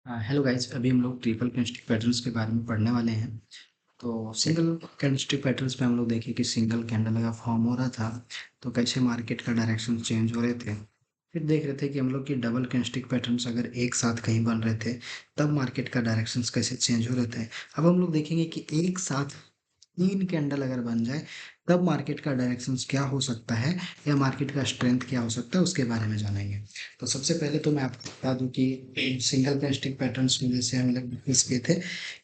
Hello guys, अभी हम लोग ट्रिपल कैंडलस्टिक पैटर्न्स के बारे में पढ़ने वाले हैं। तो सिंगल कैंडलस्टिक पैटर्न्स में हम लोग देखें कि सिंगल कैंडल का फॉर्म हो रहा था, तो कैसे मार्केट का डायरेक्शन चेंज हो रहे थे। फिर देख रहे थे कि हम लोग की डबल कैंडलस्टिक पैटर्न्स अगर एक साथ कहीं बन रहे थे, तब मार्केट का डायरेक्शंस कैसे चेंज हो रहे थे। अब हम लोग देखेंगे कि एक साथ 3 कैंडल अगर बन जाए, तब मार्केट का डायरेक्शंस क्या हो सकता है या मार्केट का स्ट्रेंथ क्या हो सकता है, उसके बारे में जानेंगे। तो सबसे पहले तो मैं आपको बता दूं कि सिंगल कैंडलस्टिक पैटर्न्स में जैसे हम लोग डिस्कस किए थे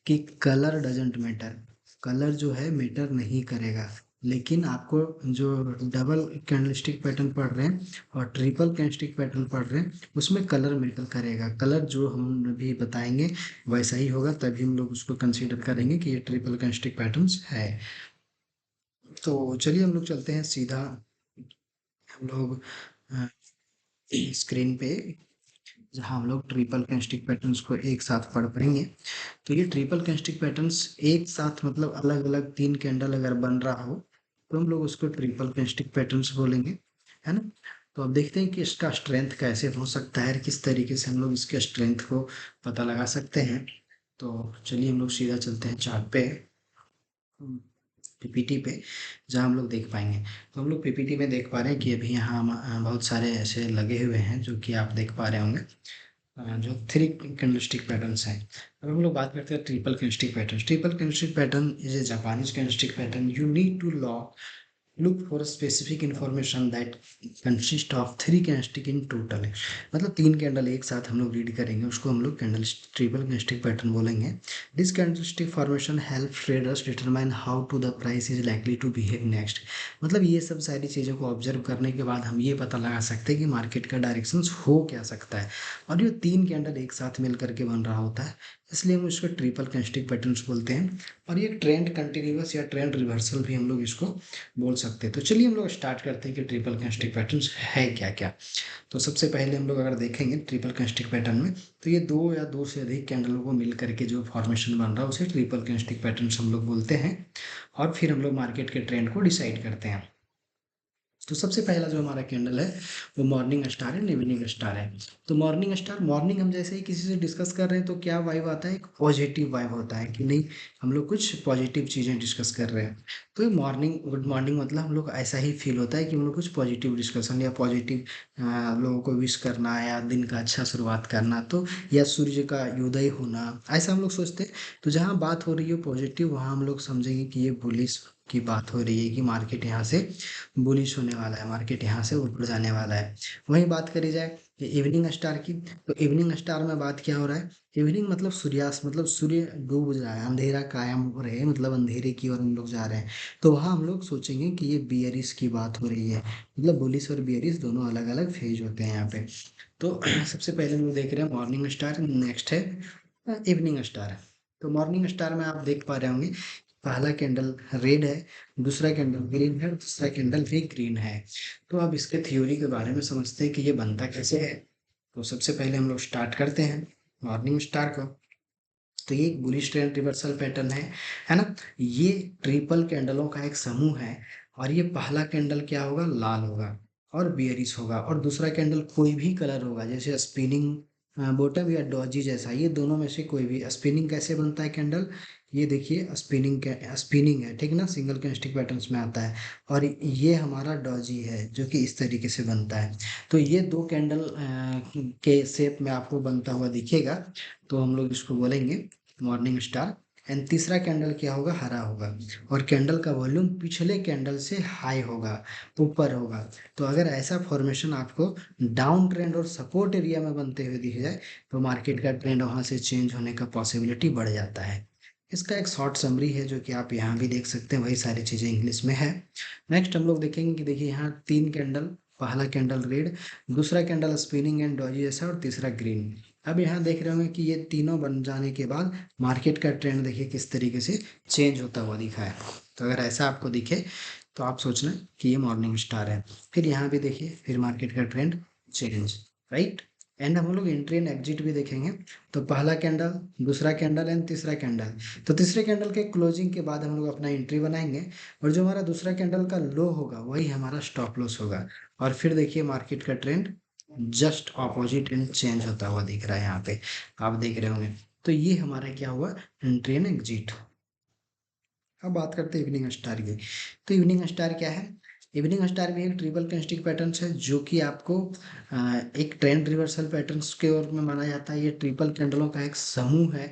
कि कलर डजंट मैटर। कलर जो है मैटर नहीं करेगा, लेकिन आपको जो डबल कैंडलस्टिक पैटर्न पढ़ रहे हैं और ट्रिपल कैंडलस्टिक पैटर्न पढ़ रहे हैं, उसमें कलर मैटर करेगा। कलर जो हम अभी बताएंगे वैसा ही होगा, तभी हम लोग उसको कंसीडर करेंगे कि ये ट्रिपल कैंडलस्टिक पैटर्न्स है। तो चलिए हम लोग चलते हैं सीधा। हम लोग स्क्रीन पे, जहाँ हम लोग ट्रिपल कैंडलस्टिक पैटर्न्स को एक साथ पढ़ पाएंगे। तो ये ट्रिपल कैंडलस्टिक पैटर्न्स एक साथ मतलब अलग अलग 3 कैंडल अगर बन रहा हो, तो हम लोग उसको ट्रिपल कैंडलस्टिक पैटर्न्स बोलेंगे, है ना। तो अब देखते हैं कि इसका स्ट्रेंथ कैसे हो सकता है, किस तरीके से हम लोग इसके स्ट्रेंथ को पता लगा सकते हैं। तो चलिए हम लोग सीधा चलते हैं चार्ट पे, पीपीटी पे, जहाँ हम लोग देख पाएंगे। तो हम लोग पीपीटी में देख पा रहे हैं कि अभी यहाँ बहुत सारे ऐसे लगे हुए हैं जो कि आप देख पा रहे होंगे, जो 3 कैंडलस्टिक पैटर्न्स हैं। अब हम लोग बात करते हैं triple candlestick pattern. Triple candlestick pattern is a Japanese candlestick pattern. You need to look for specific information that consist of 3 candlestick in total. मतलब 3 कैंडल एक साथ हम लोग रीड करेंगे, उसको हम लोग कैंडल ट्रिपल कैंडलस्टिक पैटर्न बोलेंगे। This candlestick formation help traders determine how to the price is likely to behave next. मतलब ये सब सारी चीज़ों को ऑब्जर्व करने के बाद हम ये पता लगा सकते हैं कि मार्केट का डायरेक्शंस हो क्या सकता है। और ये 3 कैंडल एक साथ मिल करके बन रहा होता है, इसलिए हम इसको ट्रिपल कैंडलस्टिक पैटर्न्स बोलते हैं। और ये ट्रेंड कंटिन्यूअस या ट्रेंड रिवर्सल भी हम लोग इसको बोल सकते हैं। तो चलिए हम लोग स्टार्ट करते हैं कि ट्रिपल कैंडलस्टिक पैटर्न्स है क्या क्या। तो सबसे पहले हम लोग अगर देखेंगे ट्रिपल कैंडलस्टिक पैटर्न में, तो ये दो या दो से अधिक कैंडलों को मिल करके जो फॉर्मेशन बन रहा है उसे ट्रिपल कैंडलस्टिक पैटर्न्स हम लोग बोलते हैं। और फिर हम लोग मार्केट के ट्रेंड को डिसाइड करते हैं। तो सबसे पहला जो हमारा कैंडल है वो morning star and evening star है। तो मॉर्निंग स्टार, मॉर्निंग हम जैसे ही किसी से डिस्कस कर रहे हैं तो क्या वाइब आता है, एक पॉजिटिव वाइब होता है कि नहीं, हम लोग कुछ पॉजिटिव चीज़ें डिस्कस कर रहे हैं। तो ये मॉर्निंग, गुड मॉर्निंग मतलब हम लोग ऐसा ही फील होता है कि हम लोग कुछ पॉजिटिव डिस्कशन या पॉजिटिव लोगों को विश करना या दिन का अच्छा शुरुआत करना, तो या सूर्य का उदय होना, ऐसा हम लोग सोचते हैं। तो जहाँ बात हो रही है पॉजिटिव, वहाँ हम लोग समझेंगे कि ये बुलिश की बात हो रही है कि मार्केट यहाँ से बुलिश होने वाला है, मार्केट यहाँ से ऊपर जाने वाला है। वहीं बात करी जाए कि इवनिंग स्टार की, तो इवनिंग स्टार में बात क्या हो रहा है। इवनिंग मतलब सूर्यास्त, मतलब सूर्य डूब रहा है, अंधेरा कायम हो रहे, मतलब अंधेरे की ओर हम लोग जा रहे हैं। तो वहाँ हम लोग सोचेंगे कि ये बियरिश की बात हो रही है। मतलब बुलिश और बियरिश दोनों अलग अलग फेज होते हैं यहाँ पे। तो सबसे पहले हम लोग देख रहे हैं मॉर्निंग स्टार, नेक्स्ट है इवनिंग स्टार। तो मॉर्निंग स्टार में आप देख पा रहे होंगे, पहला कैंडल रेड है, दूसरा कैंडल ग्रीन है, तीसरा कैंडल भी ग्रीन है। तो अब इसके थ्योरी के बारे में समझते हैं कि ये बनता कैसे है। तो सबसे पहले हम लोग स्टार्ट करते हैं मॉर्निंग स्टार को। तो ये एक बुलिश ट्रेंड रिवर्सल पैटर्न है ना। ये ट्रिपल कैंडलों का एक समूह है। और ये पहला कैंडल क्या होगा, लाल होगा और बेयरिश होगा, और दूसरा कैंडल कोई भी कलर होगा, जैसे स्पिनिंग बॉटम या डॉजी जैसा, ये दोनों में से कोई भी। स्पिनिंग कैसे बनता है कैंडल, ये देखिए स्पिनिंग है, ठीक ना, सिंगल कैंडलस्टिक पैटर्न्स में आता है। और ये हमारा डॉजी है जो कि इस तरीके से बनता है। तो ये दो कैंडल के शेप में आपको बनता हुआ दिखेगा, तो हम लोग इसको बोलेंगे मॉर्निंग स्टार। एंड तीसरा कैंडल क्या होगा, हरा होगा। और कैंडल का वॉल्यूम पिछले कैंडल से हाई होगा, ऊपर होगा। तो अगर ऐसा फॉर्मेशन आपको डाउन ट्रेंड और सपोर्ट एरिया में बनते हुए दिख जाए, तो मार्केट का ट्रेंड वहां से चेंज होने का पॉसिबिलिटी बढ़ जाता है। इसका एक शॉर्ट समरी है जो कि आप यहाँ भी देख सकते हैं, वही सारी चीजें इंग्लिश में है। नेक्स्ट हम लोग देखेंगे कि देखिए यहाँ 3 कैंडल, पहला कैंडल रेड, दूसरा कैंडल स्पिनिंग एंड डॉजी जैसा, और तीसरा ग्रीन। अब यहाँ देख रहे होंगे कि ये तीनों बन जाने के बाद मार्केट का ट्रेंड देखिए किस तरीके से चेंज होता हुआ दिखा है। तो अगर ऐसा आपको दिखे, तो आप सोचना कि ये मॉर्निंग स्टार है। फिर यहाँ भी देखिए, फिर मार्केट का ट्रेंड चेंज, राइट। एंड हम लोग एंट्री एंड एग्जिट भी देखेंगे। तो पहला कैंडल, दूसरा कैंडल एंड तीसरा कैंडल। तो तीसरे कैंडल के क्लोजिंग के बाद हम लोग अपना एंट्री बनाएंगे, और जो हमारा दूसरा कैंडल का लो होगा वही हमारा स्टॉप लॉस होगा। और फिर देखिए मार्केट का trend just opposite and change होता हुआ दिख रहा है यहाँ पे, आप देख रहे होंगे। तो ये हमारा क्या हुआ, एंट्री एंड एग्जिट। अब बात करते हैं इवनिंग स्टार की। तो इवनिंग स्टार क्या है, इवनिंग स्टार भी एक ट्रिपल कैंडलस्टिक पैटर्न है जो कि आपको एक ट्रेंड रिवर्सल पैटर्न्स के ओर में माना जाता है। ये ट्रिपल कैंडलों का एक समूह है।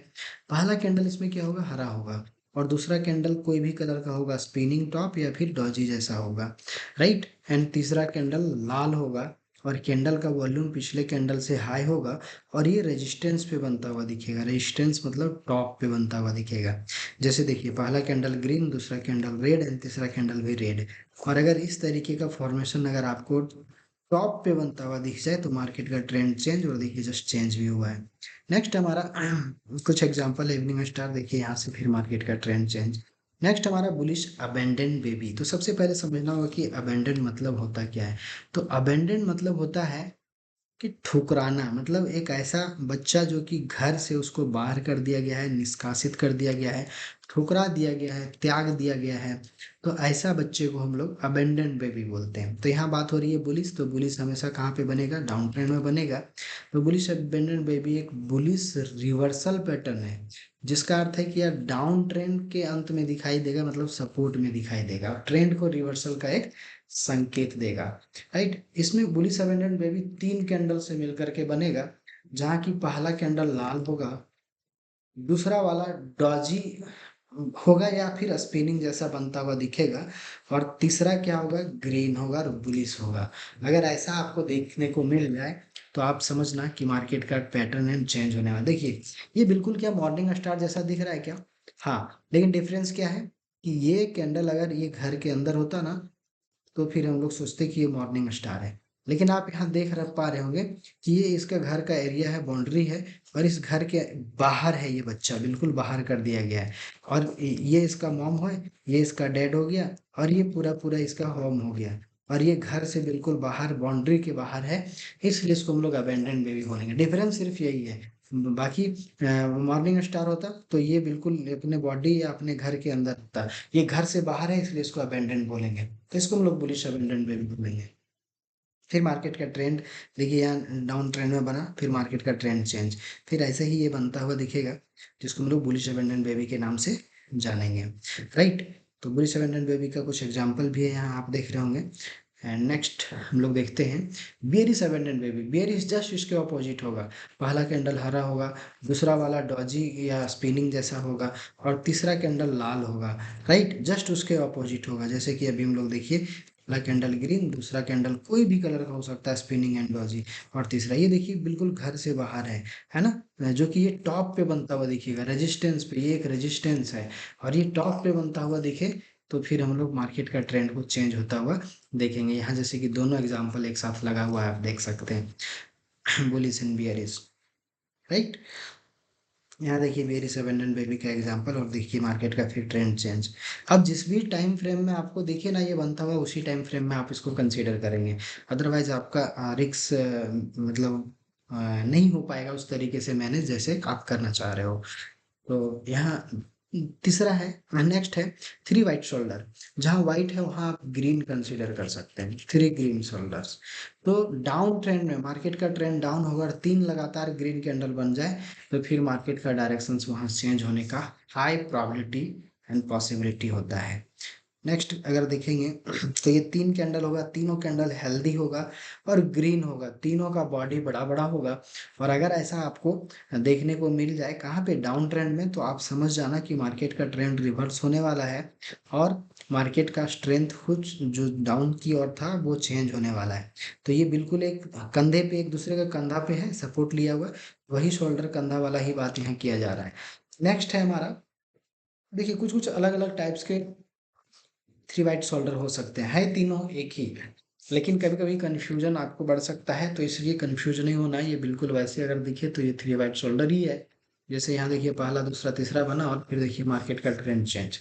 पहला कैंडल इसमें क्या होगा, हरा होगा, और दूसरा कैंडल कोई भी कलर का होगा, स्पिनिंग टॉप या फिर डॉजी जैसा होगा, राइट। एंड तीसरा कैंडल लाल होगा, और कैंडल का वॉल्यूम पिछले कैंडल से हाई होगा, और ये रेजिस्टेंस पे बनता हुआ दिखेगा। रेजिस्टेंस मतलब टॉप पे बनता हुआ दिखेगा। जैसे देखिए, पहला कैंडल ग्रीन, दूसरा कैंडल रेड एंड तीसरा कैंडल भी रेड। और अगर इस तरीके का फॉर्मेशन अगर आपको टॉप पे बनता हुआ दिख जाए तो मार्केट का ट्रेंड चेंज, और देखिए जस्ट चेंज भी हुआ है। नेक्स्ट हमारा कुछ एग्जांपल है इवनिंग स्टार, देखिए यहाँ से फिर मार्केट का ट्रेंड चेंज। नेक्स्ट हमारा बुलिश अबेंडन बेबी। तो सबसे पहले समझना होगा कि अबेंडन मतलब होता क्या है। तो अबेंडन मतलब होता है कि ठुकराना, मतलब एक ऐसा बच्चा जो कि घर से उसको बाहर कर दिया गया है, निष्कासित कर दिया गया है, ठुकरा दिया गया है, त्याग दिया गया है। तो ऐसा बच्चे को हम लोग अबेंडन बेबी बोलते हैं। तो यहाँ बात हो रही है बुलिस, तो बुलिस हमेशा कहाँ पे बनेगा, डाउन ट्रेंड में बनेगा। तो बुलिश अबेंडन बेबी एक बुलिस रिवर्सल पैटर्न है, जिसका अर्थ है कि यार डाउन ट्रेंड के अंत में दिखाई देगा, मतलब सपोर्ट में दिखाई देगा, ट्रेंड को रिवर्सल का एक संकेत देगा, राइट। इसमें बुलिश अबेंडन बेबी 3 कैंडल से मिलकर के बनेगा, जहाँ की पहला कैंडल लाल होगा, दूसरा वाला डॉजी होगा या फिर स्पिनिंग जैसा बनता हुआ दिखेगा, और तीसरा क्या होगा, ग्रीन होगा और बुलिश होगा। अगर ऐसा आपको देखने को मिल जाए तो आप समझना कि मार्केट का पैटर्न एंड चेंज होने वाला। देखिए ये बिल्कुल क्या मॉर्निंग स्टार जैसा दिख रहा है क्या, हाँ, लेकिन डिफरेंस क्या है कि ये कैंडल अगर ये घर के अंदर होता ना, तो फिर हम लोग सोचते कि ये मॉर्निंग स्टार है। लेकिन आप यहाँ देख रह पा रहे होंगे कि ये इसका घर का एरिया है, बाउंड्री है, और इस घर के बाहर है, ये बच्चा बिल्कुल बाहर कर दिया गया है। और ये इसका मॉम है, ये इसका डैड हो गया, और ये पूरा पूरा इसका होम हो गया, और ये घर से बिल्कुल बाहर, बाउंड्री के बाहर है। इसलिए इसको हम लोग अबेंडन बेबी बोलेंगे। डिफरेंस सिर्फ यही है। बाकी मॉर्निंग स्टार होता तो ये बिल्कुल अपने बॉडी या अपने घर के अंदर होता, ये घर से बाहर है, इसलिए इसको अबेंडन बोलेंगे। तो इसको हम लोग बुलिश अबेंडन पे भी बोलेंगे। फिर मार्केट का ट्रेंड, देखिए यहाँ डाउन ट्रेंड में बना, फिर मार्केट का ट्रेंड चेंज, फिर ऐसे ही ये बनता हुआ दिखेगा, जिसको हम लोग बुलिश अबेंडन बेबी के नाम से जानेंगे, राइट। तो बुलिश अबेंडन बेबी का कुछ एग्जांपल भी है यहाँ, आप देख रहे होंगे। एंड नेक्स्ट हम लोग देखते हैं bearish abandon baby. Bearish just इसके ऑपोजिट होगा, पहला कैंडल हरा होगा, दूसरा वाला डॉजी या स्पिनिंग जैसा होगा, और तीसरा कैंडल लाल होगा, राइट। जस्ट उसके ऑपोजिट होगा, जैसे कि अभी हम लोग देखिए, पहला कैंडल ग्रीन, दूसरा कैंडल कोई भी कलर का हो सकता है, स्पिनिंग एंड डॉजी, और तीसरा ये देखिए बिल्कुल घर से बाहर है ना, जो कि ये टॉप पे बनता हुआ दिखेगा, रेजिस्टेंस पे, ये एक रेजिस्टेंस है, और ये टॉप पे बनता हुआ दिखे, तो फिर हम लोग मार्केट का ट्रेंड को चेंज होता हुआ देखेंगे। यहाँ जैसे कि दोनों एग्जांपल एक साथ लगा हुआ है, आप देख सकते हैं बुलिश एंड बियरिश, राइट। यहाँ देखिए बेरिस अबेंडन बेबी का एग्जांपल, और देखिए मार्केट का फिर ट्रेंड चेंज। अब जिस भी टाइम फ्रेम में आपको देखिए ना ये बनता हुआ, उसी टाइम फ्रेम में आप इसको कंसीडर करेंगे। अदरवाइज आपका रिक्स मतलब नहीं हो पाएगा उस तरीके से मैनेज जैसे आप करना चाह रहे हो। तो यहाँ तीसरा है, नेक्स्ट है थ्री वाइट शोल्डर। जहाँ वाइट है वहाँ आप ग्रीन कंसीडर कर सकते हैं, थ्री ग्रीन शोल्डर्स। तो डाउन ट्रेंड में मार्केट का ट्रेंड डाउन होगा और 3 लगातार ग्रीन कैंडल बन जाए, तो फिर मार्केट का डायरेक्शन वहाँ चेंज होने का हाई प्रोबेबिलिटी एंड पॉसिबिलिटी होता है। नेक्स्ट अगर देखेंगे तो ये 3 कैंडल होगा, तीनों कैंडल हेल्दी होगा और ग्रीन होगा, तीनों का बॉडी बड़ा बड़ा होगा। और अगर ऐसा आपको देखने को मिल जाए कहाँ पे, डाउन ट्रेंड में, तो आप समझ जाना कि मार्केट का ट्रेंड रिवर्स होने वाला है, और मार्केट का स्ट्रेंथ कुछ जो डाउन की ओर था वो चेंज होने वाला है। तो ये बिल्कुल एक कंधे पे, एक दूसरे का कंधा पे है सपोर्ट लिया हुआ, वही शोल्डर कंधा वाला ही बात यहाँ किया जा रहा है। नेक्स्ट है हमारा, देखिए कुछ कुछ अलग अलग टाइप्स के थ्री वाइट शोल्डर हो सकते हैं, है तीनों एक ही, लेकिन कभी कभी कन्फ्यूजन आपको बढ़ सकता है, तो इसलिए कन्फ्यूजन नहीं होना है, ये बिल्कुल वैसे अगर दिखे तो ये थ्री वाइट शोल्डर ही है। जैसे यहाँ देखिए पहला दूसरा तीसरा बना, और फिर देखिए मार्केट का ट्रेंड चेंज।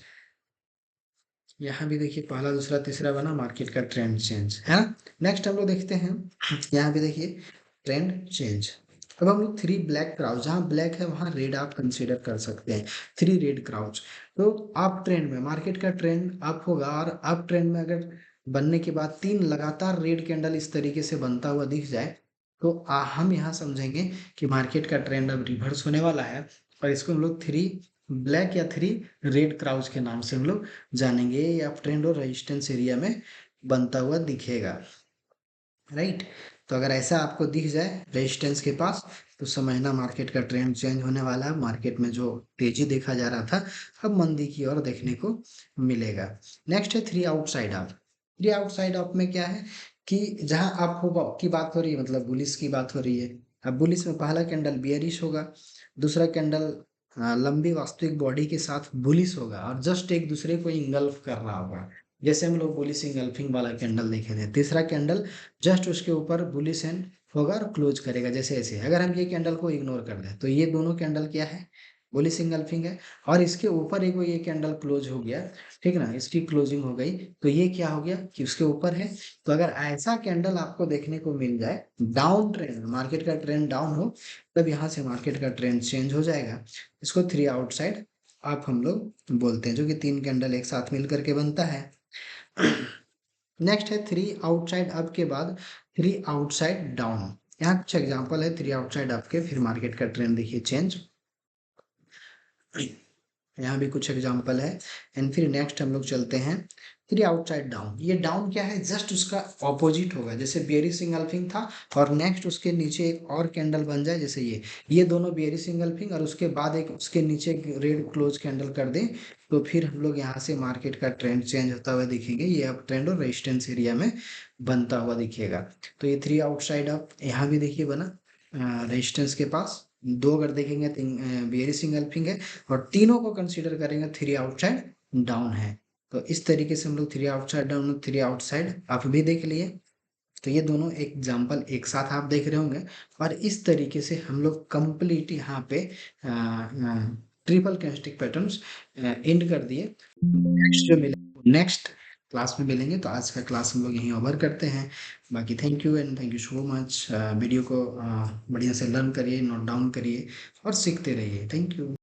यहाँ भी देखिए पहला दूसरा तीसरा बना, मार्केट का ट्रेंड चेंज है ना। नेक्स्ट हम लोग देखते हैं, यहाँ भी देखिए ट्रेंड चेंज। अब हम लोग थ्री ब्लैक क्राउच, जहाँ ब्लैक है वहाँ रेड आप कंसीडर कर सकते हैं, थ्री रेड क्राउच। तो अप ट्रेंड में मार्केट का ट्रेंड अप होगा, और अप ट्रेंड में अगर बनने के बाद 3 लगातार रेड कैंडल इस तरीके से बनता हुआ दिख जाए, तो हम यहाँ समझेंगे कि मार्केट का ट्रेंड अब रिवर्स होने वाला है, और इसको हम लोग थ्री ब्लैक या थ्री रेड क्राउच के नाम से हम लोग जानेंगे। ये अप ट्रेंड और रेजिस्टेंस एरिया में बनता हुआ दिखेगा, राइट। तो अगर ऐसा आपको दिख जाए रेजिस्टेंस के पास, तो समझना मार्केट का ट्रेंड चेंज होने वाला है। मार्केट में जो तेजी देखा जा रहा था, अब मंदी की ओर देखने को मिलेगा। नेक्स्ट है three outside up. Three outside up में क्या है कि जहां अप हो की बात हो रही है, मतलब बुलिस की बात हो रही है। अब बुलिस में पहला कैंडल बियरिश होगा, दूसरा कैंडल लंबी वास्तविक बॉडी के साथ बुलिस होगा, और जस्ट एक दूसरे को इंगल्फ कर रहा होगा, जैसे हम लोग बुलिस इंगल्फिंग वाला कैंडल देखे थे। तीसरा कैंडल जस्ट उसके ऊपर बुलिश एंड होगा और क्लोज करेगा, जैसे ऐसे। अगर हम ये कैंडल को इग्नोर कर दें, तो ये दोनों कैंडल क्या है, बुलिश इंगल्फिंग है। और इसके ऊपर एक ये कैंडल क्लोज हो गया, ठीक है ना, इसकी क्लोजिंग हो गई, तो ये क्या हो गया कि उसके ऊपर है। तो अगर ऐसा कैंडल आपको देखने को मिल जाए, डाउन ट्रेंड, मार्केट का ट्रेंड डाउन हो, तब यहाँ से मार्केट का ट्रेंड चेंज हो जाएगा। इसको थ्री आउटसाइड आप हम लोग बोलते हैं, जो कि तीन कैंडल एक साथ मिल करके बनता है। नेक्स्ट है थ्री आउटसाइड अप के बाद थ्री आउटसाइड डाउन। यहाँ कुछ एग्जांपल है थ्री आउटसाइड अप के, फिर मार्केट का ट्रेंड देखिए चेंज। यहाँ भी कुछ एग्जांपल है। एंड फिर नेक्स्ट हम लोग चलते हैं थ्री आउटसाइड डाउन। ये डाउन क्या है, जस्ट उसका ऑपोजिट होगा, जैसे बियरिश इंगल्फिंग था और नेक्स्ट उसके नीचे एक और कैंडल बन जाए, जैसे ये दोनों बियरिश इंगल्फिंग, और उसके बाद एक उसके नीचे एक रेड क्लोज कैंडल कर दें, तो फिर हम लोग यहाँ से मार्केट का ट्रेंड चेंज होता हुआ दिखेंगे। ये अप ट्रेंड और रेजिस्टेंस एरिया में बनता हुआ दिखेगा। तो ये थ्री आउटसाइड अप यहाँ भी देखिए बना, रेजिस्टेंस के पास दो अगर देखेंगे, बियरिश इंगल्फिंग है, और तीनों को कंसीडर करेंगे थ्री आउटसाइड डाउन है। तो इस तरीके से हम लोग three outside down, three outside up भी देख लिए। तो ये दोनों एग्जाम्पल एक साथ आप देख रहे होंगे, और इस तरीके से हम लोग कंप्लीट यहाँ पे ट्रिपल कैंडलस्टिक पैटर्न्स एंड कर दिए। नेक्स्ट जो मिले नेक्स्ट क्लास में मिलेंगे। तो आज का क्लास हम लोग यहीं ओवर करते हैं। बाकी thank you and thank you so much. Video को बढ़िया से लर्न करिए, नोट डाउन करिए और सीखते रहिए। Thank you.